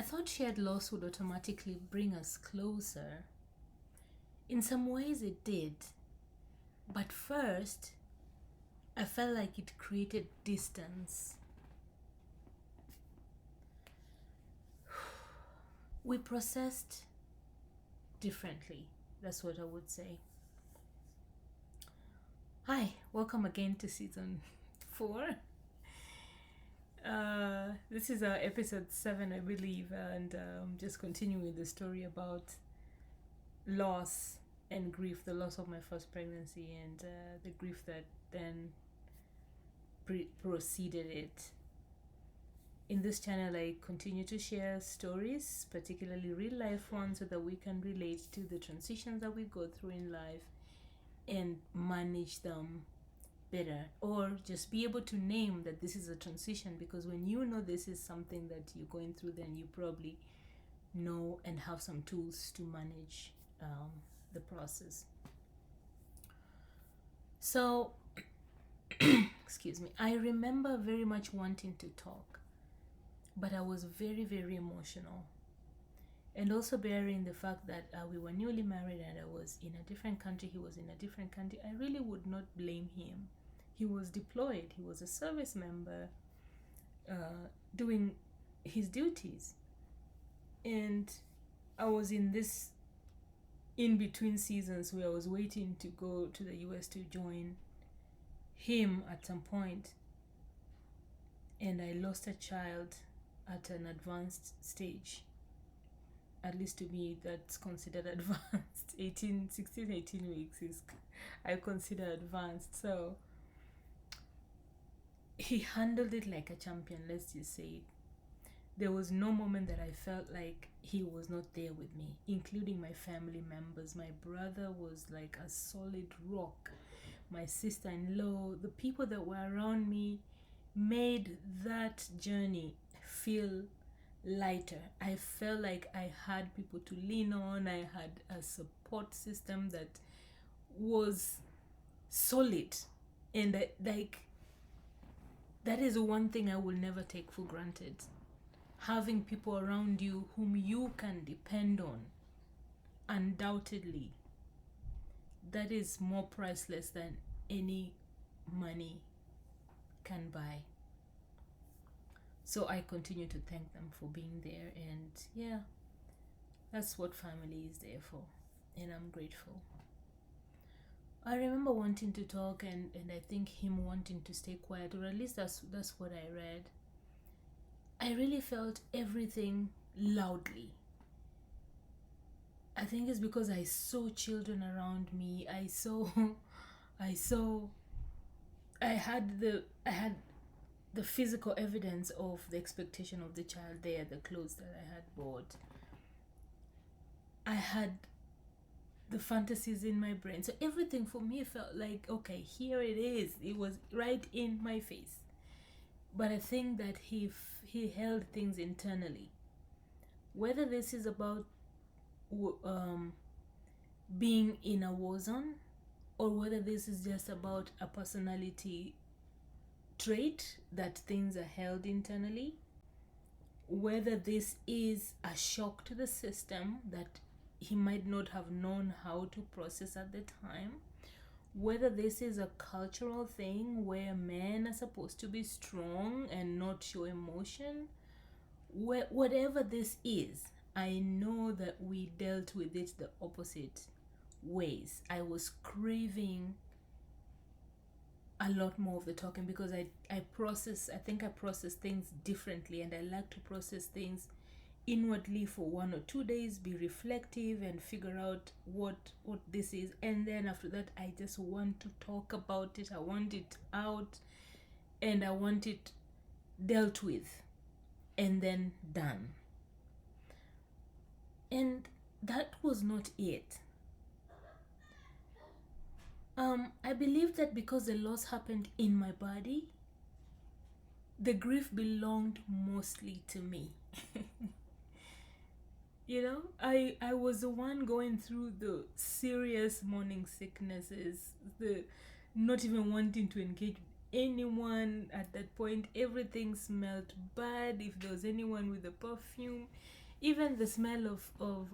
I thought shared loss would automatically bring us closer. In some ways, it did. But first, I felt like it created distance. We processed differently. That's what I would say. Hi, welcome again to season 4. This is episode 7, I believe, and just continuing the story about loss and grief, the loss of my first pregnancy, and the grief that then preceded it. In this channel, I continue to share stories, particularly real life ones, so that we can relate to the transitions that we go through in life and manage them better, or just be able to name that this is a transition, because when you know this is something that you're going through, then you probably know and have some tools to manage the process. So excuse me, I remember very much wanting to talk, but I was very, very emotional. And also bearing the fact that we were newly married and I was in a different country, he was in a different country, I really would not blame him. He was deployed, he was a service member doing his duties. And I was in this in-between seasons where I was waiting to go to the US to join him at some point. And I lost a child at an advanced stage. At least to me, that's considered advanced. 18 weeks is, I consider advanced. So he handled it like a champion, let's just say. There was no moment that I felt like he was not there with me, including my family members. My brother was like a solid rock. My sister-in-law, the people that were around me made that journey feel lighter. I felt like I had people to lean on. I had a support system that was solid, and that is one thing I will never take for granted. Having people around you whom you can depend on, undoubtedly, that is more priceless than any money can buy. So I continue to thank them for being there, and yeah, that's what family is there for, and I'm grateful. I remember wanting to talk, and I think him wanting to stay quiet, or at least that's what I read. I really felt everything loudly. I think it's because I saw children around me. I had the physical evidence of the expectation of the child there, the clothes that I had bought. I had the fantasies in my brain. So everything for me felt like, okay, here it is. It was right in my face. But I think that he held things internally. Whether this is about being in a war zone, or whether this is just about a personality trait that things are held internally, whether this is a shock to the system that he might not have known how to process at the time, whether this is a cultural thing where men are supposed to be strong and not show emotion, whatever this is, I know that we dealt with it the opposite ways. I was craving a lot more of the talking, because I think I process things differently, and I like to process things inwardly for 1 or 2 days, be reflective and figure out what this is, and then after that I just want to talk about it. I want it out, and I want it dealt with, and then done. And that was not it. I believe that because the loss happened in my body, the grief belonged mostly to me. You know, I was the one going through the serious morning sicknesses, the not even wanting to engage anyone at that point. Everything smelled bad. If there was anyone with a perfume, even the smell of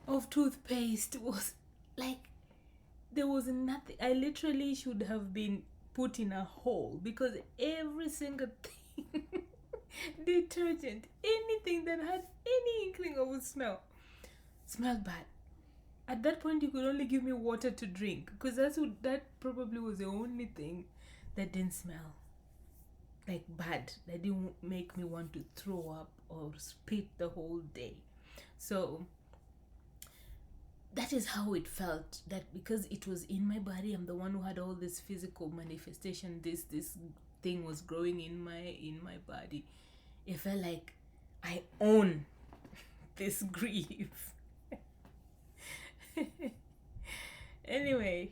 of toothpaste was like, there was nothing. I literally should have been put in a hole, because every single thing, detergent, anything that had any inkling of a smell, smelled bad. At that point, you could only give me water to drink, because that probably was the only thing that didn't smell like bad, that didn't make me want to throw up or spit the whole day. So that is how it felt, that because it was in my body, I'm the one who had all this physical manifestation, this thing was growing in my body. It felt like I own this grief. Anyway,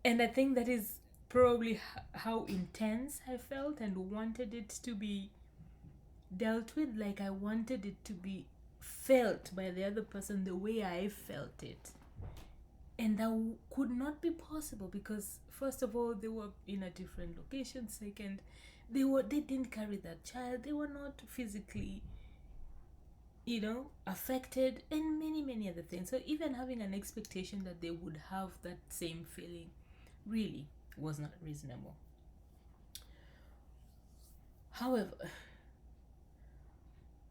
and I think that is probably how intense I felt and wanted it to be dealt with. Like, I wanted it to be felt by the other person the way I felt it. And that could not be possible, because first of all, they were in a different location. Second, they didn't carry that child. They were not physically, affected, and many other things. So even having an expectation that they would have that same feeling really was not reasonable. However,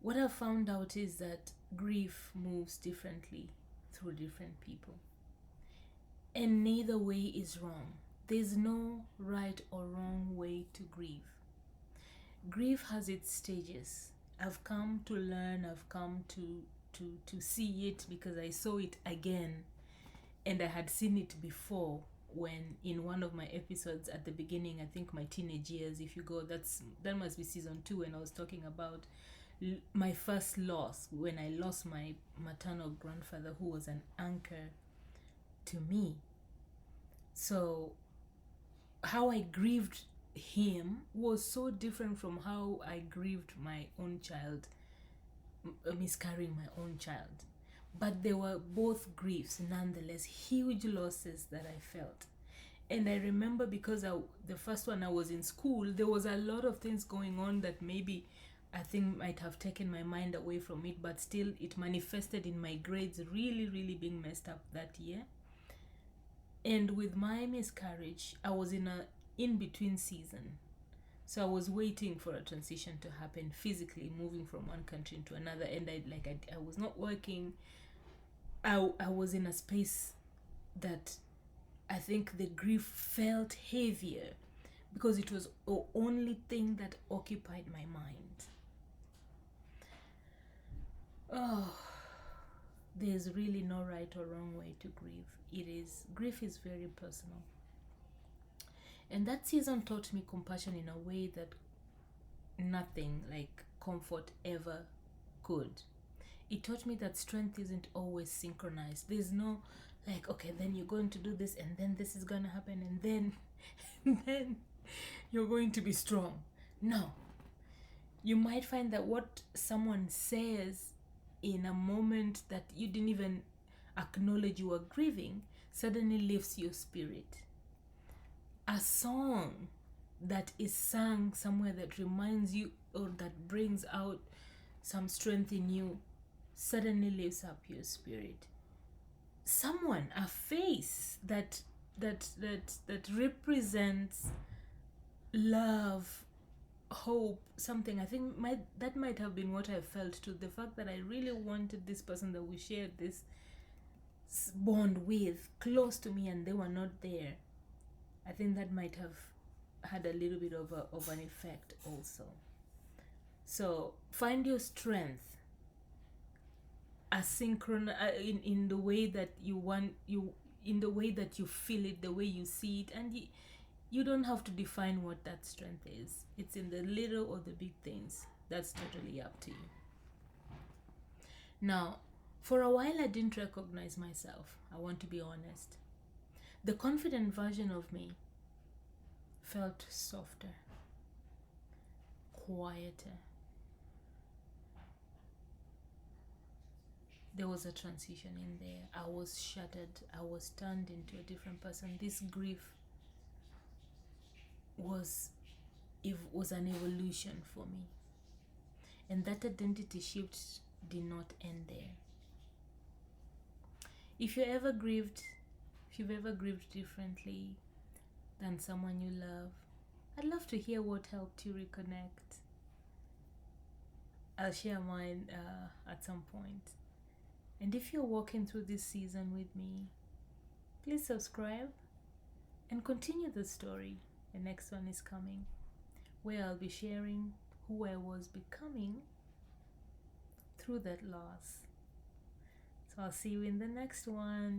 what I've found out is that grief moves differently through different people. And neither way is wrong. There's no right or wrong way to grieve. Grief has its stages. I've come to learn, I've come to see it, because I saw it again, and I had seen it before when in one of my episodes at the beginning, I think my teenage years, if you go, that must be season 2, and I was talking about my first loss, when I lost my maternal grandfather, who was an anchor to me. So how I grieved him was so different from how I grieved my own child, miscarrying my own child. But they were both griefs, nonetheless, huge losses that I felt. And I remember, because the first one, I was in school, there was a lot of things going on that maybe I think might have taken my mind away from it, but still it manifested in my grades really being messed up that year. And with my miscarriage, I was in a in-between season. So I was waiting for a transition to happen, physically moving from one country into another, and I was not working. I was in a space that I think the grief felt heavier, because it was the only thing that occupied my mind. Oh, there's really no right or wrong way to grieve. Grief is very personal. And that season taught me compassion in a way that nothing like comfort ever could. It taught me that strength isn't always synchronized. There's no like, okay, then you're going to do this, and then this is going to happen, and then then you're going to be strong. No. You might find that what someone says in a moment that you didn't even acknowledge you were grieving suddenly lifts your spirit. A song that is sung somewhere that reminds you, or that brings out some strength in you, suddenly lifts up your spirit. Someone, a face that represents love, hope, something. I think that might have been what I felt too. The fact that I really wanted this person that we shared this bond with close to me, and they were not there. I think that might have had a little bit of an effect also. So find your strength in the way that you want, in the way that you feel it, the way you see it, and you don't have to define what that strength is. It's in the little or the big things. That's totally up to you. Now, for a while I didn't recognize myself. I want to be honest. The confident version of me felt softer, quieter. There was a transition in there. I was shattered. I was turned into a different person. This grief was an evolution for me. And that identity shift did not end there. If you've ever grieved differently than someone you love, I'd love to hear what helped you reconnect. I'll share mine at some point. And if you're walking through this season with me, please subscribe and continue the story. The next one is coming, where I'll be sharing who I was becoming through that loss. So I'll see you in the next one.